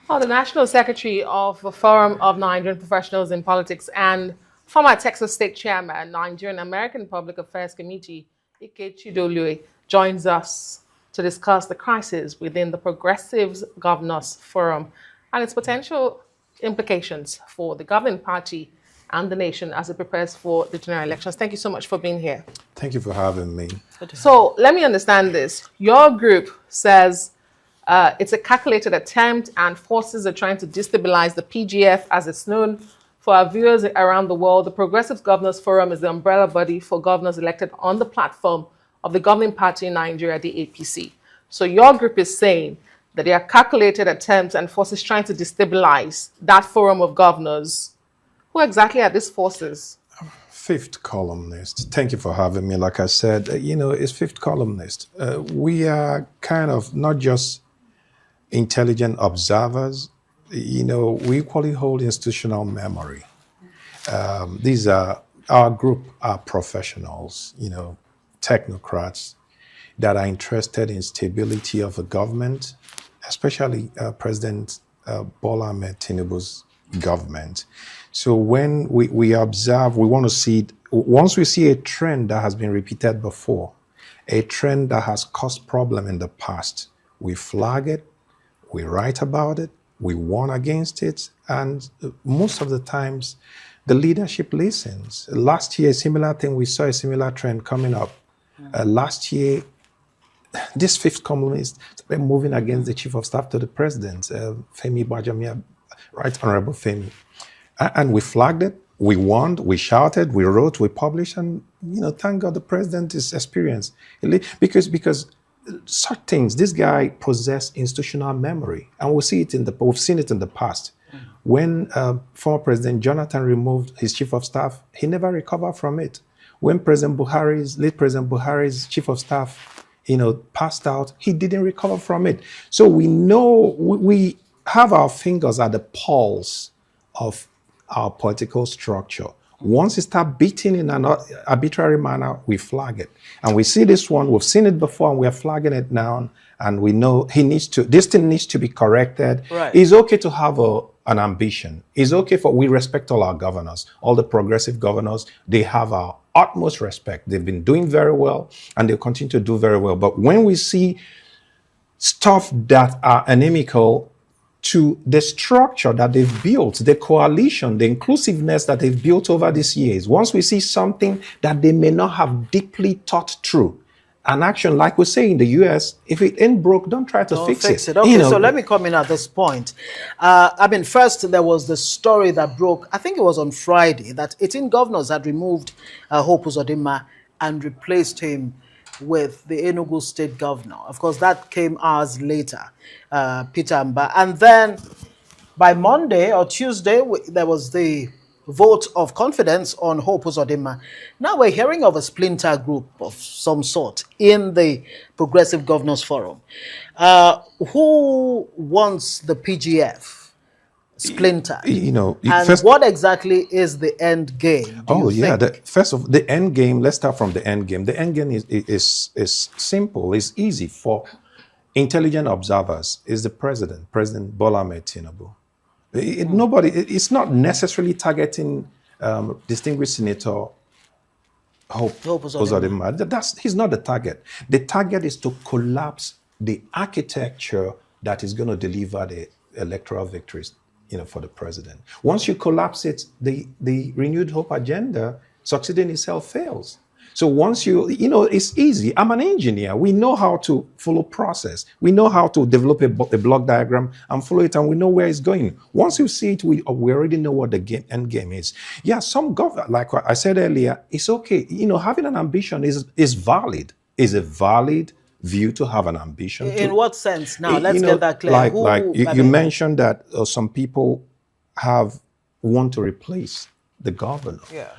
The National Secretary of the Forum of Nigerian Professionals in Politics and former Texas State Chairman, Nigerian American Public Affairs Committee, Chidolue, joins us to discuss the crisis within the Progressives Governors Forum and its potential implications for the governing party and the nation as it prepares for the general elections. Thank you so much for being here. Thank you for having me. So let me understand this. Your group says it's a calculated attempt and forces are trying to destabilize the PGF as it's known. For our viewers around the world, the Progressive Governors Forum is the umbrella body for governors elected on the platform of the governing party in Nigeria, the APC. So your group is saying that they are calculated attempts and forces trying to destabilize that forum of governors. Who exactly are these forces? Fifth columnist. Thank you for having me. Like I said, it's fifth columnist. We are kind of not just intelligent observers. We equally hold institutional memory. Our group are professionals, technocrats that are interested in stability of the government, especially President Bola Ahmed Tinubu's government. So when we observe, we want to see, once we see a trend that has been repeated before, a trend that has caused problem in the past, we flag it, we write about it, we warn against it, and most of the times the leadership listens. Last year, a similar thing, we saw a similar trend coming up. Last year, this fifth columnist started moving against the chief of staff to the president, Femi Bajamia, Right Honorable Femi. And we flagged it, we warned, we shouted, we wrote, we published, and thank God the president is experienced. Because such things, this guy possesses institutional memory, and we've seen it in the past. When former President Jonathan removed his chief of staff, he never recovered from it. When late President Buhari's chief of staff, passed out, he didn't recover from it. So we know we have our fingers at the pulse of our political structure. Once it starts beating in an arbitrary manner, we flag it. And we see this one, we've seen it before, and we're flagging it now. And we know this thing needs to be corrected. Right. It's okay to have an ambition. It's okay we respect all our governors, all the progressive governors. They have our utmost respect. They've been doing very well, and they'll continue to do very well. But when we see stuff that are inimical to the structure that they've built, the coalition, the inclusiveness that they've built over these years, once we see something that they may not have deeply thought through, an action, like we say in the US, if it ain't broke, don't try to fix it. Okay, so let me come in at this point. First there was the story that broke, I think it was on Friday, that 18 governors had removed Hope Uzodinma and replaced him with the Enugu state governor. Of course, that came hours later, Peter Mba. And then by Monday or Tuesday, there was the vote of confidence on Hope Uzodinma. Now we're hearing of a splinter group of some sort in the Progressive Governors Forum. Who wants the PGF splinter? And what exactly is the end game? The end game, let's start from the end game. The end game is simple, it's easy for intelligent observers. Is the President Bola Ahmed Tinubu. It's not necessarily targeting distinguished Senator Hope Uzodinma. He's not the target. The target is to collapse the architecture that is going to deliver the electoral victories, for the president. Once you collapse it, the renewed hope agenda succeeding itself fails. So once it's easy. I'm an engineer. We know how to follow process. We know how to develop a block diagram and follow it, and we know where it's going. Once you see it, we already know what the end game is. Yeah, some government, like I said earlier, it's okay. Having an ambition is valid. Is a valid view to have an ambition. In what sense? Now, let's get that clear. You mentioned that some people want to replace the governor. Yeah.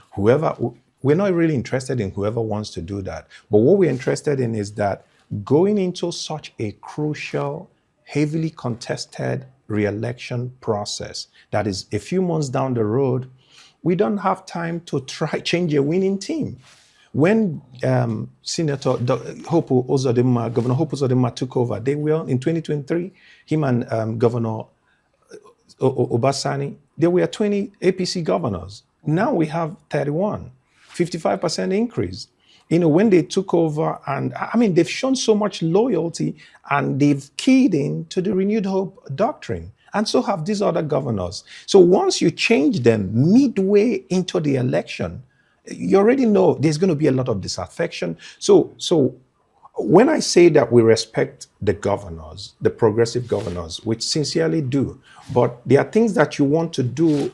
We're not really interested in whoever wants to do that. But what we're interested in is that going into such a crucial, heavily contested re-election process that is a few months down the road, we don't have time to change a winning team. When Senator Governor Hope Uzodinma took over, they were in 2023, him and Governor Obasani, there were 20 APC governors. Now we have 31, 55% increase. When they took over, and I mean, they've shown so much loyalty and they've keyed in to the Renewed Hope doctrine. And so have these other governors. So once you change them midway into the election, you already know there's going to be a lot of disaffection. So when I say that we respect the governors, the progressive governors, which sincerely do, but there are things that you want to do,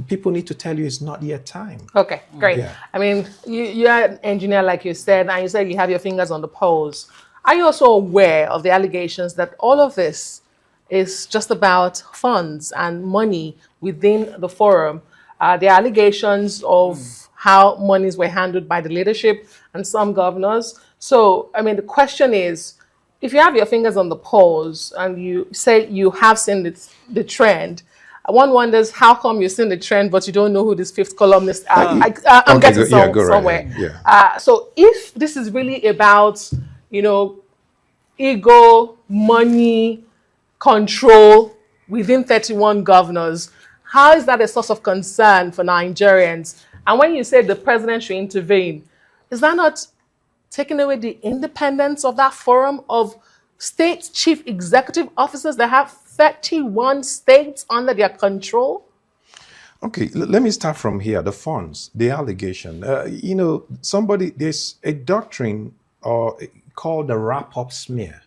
people need to tell you it's not yet time. Okay, great. Yeah. I mean, you're an engineer, like you said, and you said you have your fingers on the pulse. Are you also aware of the allegations that all of this is just about funds and money within the forum? There are allegations of how monies were handled by the leadership and some governors. So, I mean, the question is, if you have your fingers on the pulse and you say you have seen the trend, one wonders how come you've seen the trend, but you don't know who this fifth columnist are. I'm getting somewhere. Right. Yeah. So if this is really about, ego, money, control within 31 governors, how is that a source of concern for Nigerians? And when you say the president should intervene, is that not taking away the independence of that forum of state chief executive officers that have 31 states under their control? Okay, let me start from here. The funds, the allegation. There's a doctrine called the wrap-up smear.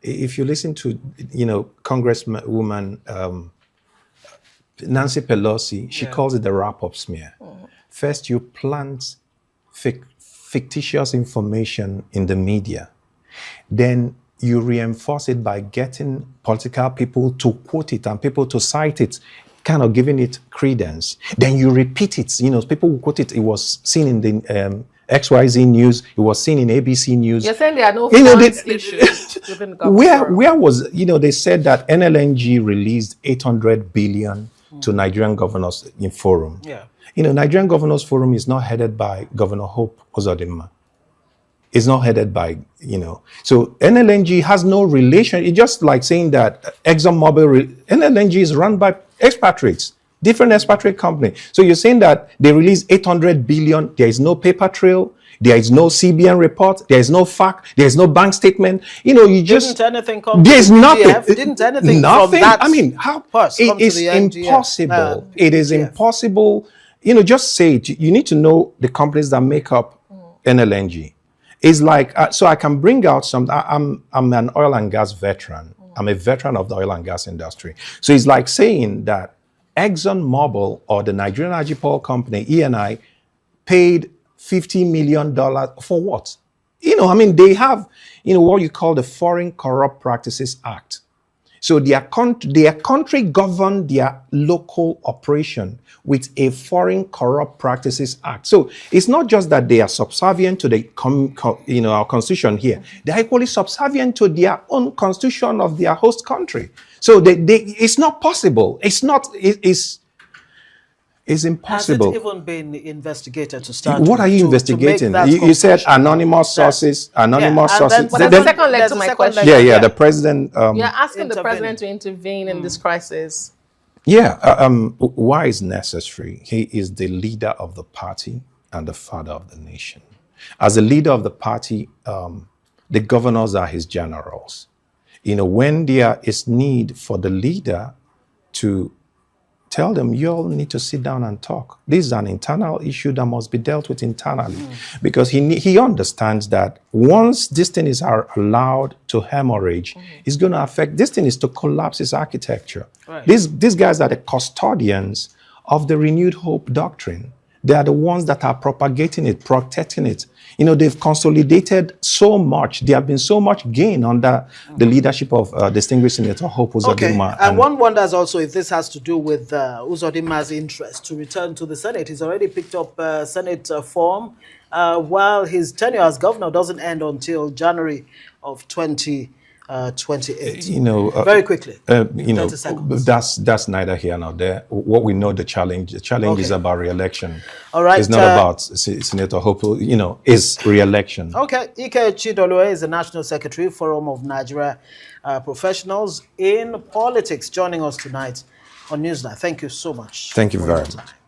If you listen to, Congresswoman Nancy Pelosi, she calls it the wrap-up smear. First, you plant fictitious information in the media. Then you reinforce it by getting political people to quote it and people to cite it, kind of giving it credence. Then you repeat it. People will quote it. It was seen in the XYZ News. It was seen in ABC News. You're saying there are no funds issues within the government. Where was, they said that NLNG released 800 billion to Nigerian Governors in Forum. Yeah. Nigerian Governors Forum is not headed by Governor Hope Uzodinma. It's not headed by, So NLNG has no relation. It's just like saying that ExxonMobil, NLNG is run by expatriates, different expatriate company. So you're saying that they released 800 billion. There is no paper trail. There is no CBN report. There is no fact. There is no bank statement. Didn't anything come? There's nothing. Didn't anything nothing. From that? I mean, how? It is impossible. It is impossible. Just say it. You need to know the companies that make up NLNG. It's like, so I can bring out some, I'm an oil and gas veteran. I'm a veteran of the oil and gas industry. So it's like saying that ExxonMobil or the Nigerian Energy Power Company, ENI, paid $50 million for what? They have, what you call the Foreign Corrupt Practices Act. So their country governed their local operation with a Foreign Corrupt Practices Act. So it's not just that they are subservient to the our constitution here. They're equally subservient to their own constitution of their host country. So it's not possible. It's impossible. Has it even been investigated to start? What are you investigating? You said anonymous sources. Anonymous sources. But there's a second leg to my question. Yeah. The president. You're asking the president to intervene in this crisis. Yeah. Why is necessary? He is the leader of the party and the father of the nation. As the leader of the party, the governors are his generals. When there is need for the leader to tell them, you all need to sit down and talk. This is an internal issue that must be dealt with internally. Because he understands that once this thing is allowed to hemorrhage, it's going to affect, this thing is to collapse its architecture. Right. These guys are the custodians of the Renewed Hope doctrine. They are the ones that are propagating it, protecting it. They've consolidated so much. There have been so much gain under the leadership of distinguished Senator Hope Uzodinma. Okay. And one wonders also if this has to do with Uzodinma's interest to return to the Senate. He's already picked up Senate form, while his tenure as governor doesn't end until January of 2028. Very quickly. 30 seconds. That's neither here nor there. What we know, the challenge is about re-election. All right. It's not about Senator Hope, is re-election. Okay. Ike Chidolue is the National Secretary, of Forum of Nigeria Professionals in Politics, joining us tonight on Newsnight. Thank you so much. Thank you for very your much. time.